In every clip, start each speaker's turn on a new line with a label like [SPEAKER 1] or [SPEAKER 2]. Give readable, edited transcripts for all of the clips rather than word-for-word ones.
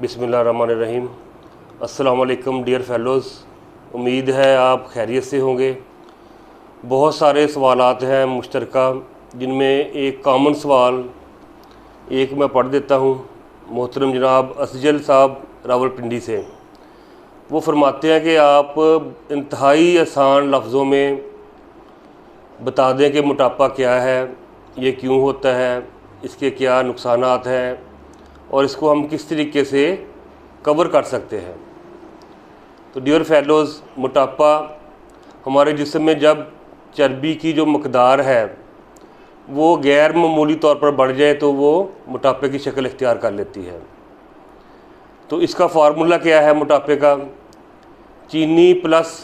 [SPEAKER 1] बिस्मिल्लाहिर्रहमानिर्रहीम। अस्सलाम वालेकुम डियर फेलोज़, उम्मीद है आप खैरियत से होंगे। बहुत सारे सवालात हैं मुश्तरका, जिनमें एक कॉमन सवाल एक मैं पढ़ देता हूँ। मोहतरम जनाब असजल साहब रावलपिंडी से वो फरमाते हैं कि आप इंतहाई आसान लफ्ज़ों में बता दें कि मोटापा क्या है, ये क्यों होता है, इसके क्या नुकसानात हैं और इसको हम किस तरीके से कवर कर सकते हैं। तो डियर फेलोज़, मोटापा हमारे जिस्म में जब चर्बी की जो मकदार है वो गैर मामूली तौर पर बढ़ जाए तो वो मोटापे की शक्ल इख्तियार कर लेती है। तो इसका फार्मूला क्या है मोटापे का? चीनी प्लस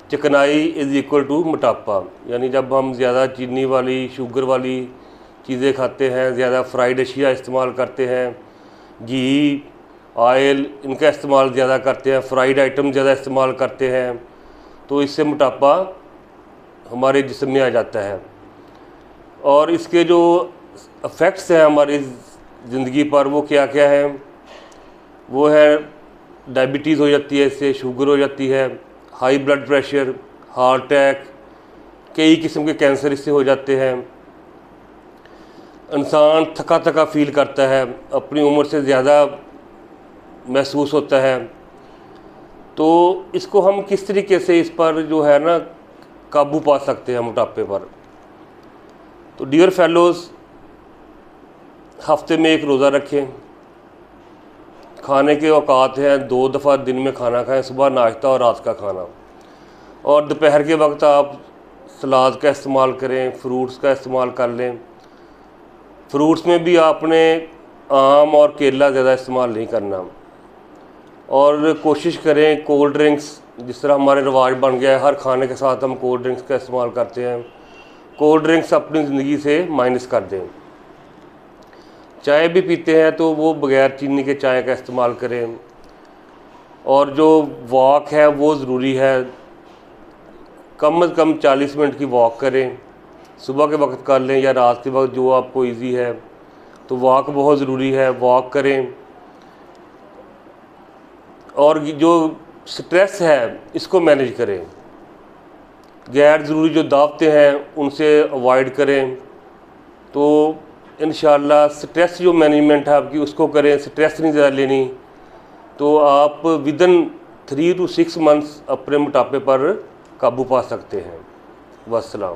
[SPEAKER 1] चिकनाई इज़ इक्वल टू मोटापा। यानी जब हम ज़्यादा चीनी वाली शुगर वाली चीज़ें खाते हैं, ज़्यादा फ्राइड अशिया इस्तेमाल करते हैं, घी ऑयल इनका इस्तेमाल ज़्यादा करते हैं, फ्राइड आइटम ज़्यादा इस्तेमाल करते हैं, तो इससे मोटापा हमारे जिस्म में आ जाता है। और इसके जो इफ़ेक्ट्स हैं हमारी ज़िंदगी पर वो क्या क्या हैं? वो है डायबिटीज़ हो जाती है, इससे शुगर हो जाती है, high blood pressure, heart attack, कई किस्म के कैंसर इससे हो जाते हैं। इंसान थका थका फ़ील करता है, अपनी उम्र से ज़्यादा महसूस होता है। तो इसको हम किस तरीके से इस पर जो है ना काबू पा सकते हैं मोटापे पर? तो डियर फेलोज़, हफ्ते में एक रोज़ा रखें। खाने के औकात हैं 2 दफ़ा दिन में खाना खाएं, सुबह नाश्ता और रात का खाना। और दोपहर के वक्त आप सलाद का इस्तेमाल करें, फ्रूट्स का इस्तेमाल कर लें। फ्रूट्स में भी आपने आम और केला ज़्यादा इस्तेमाल नहीं करना। और कोशिश करें कोल्ड ड्रिंक्स, जिस तरह हमारे रिवाज बन गया है हर खाने के साथ हम कोल्ड ड्रिंक्स का इस्तेमाल करते हैं, कोल्ड ड्रिंक्स अपनी ज़िंदगी से माइनस कर दें। चाय भी पीते हैं तो वो बग़ैर चीनी के चाय का इस्तेमाल करें। और जो वॉक है वो ज़रूरी है, कम से कम 40 मिनट की वॉक करें। सुबह के वक्त कर लें या रात के वक्त, जो आपको इजी है। तो वॉक बहुत ज़रूरी है, वॉक करें। और जो स्ट्रेस है इसको मैनेज करें। गैर ज़रूरी जो दावतें हैं उनसे अवॉइड करें। तो इंशाअल्लाह स्ट्रेस जो मैनेजमेंट है आपकी उसको करें, स्ट्रेस नहीं ज़्यादा लेनी। तो आप विदिन 3 to 6 मंथ्स अपने मोटापे पर काबू पा सकते हैं। वस्सलाम।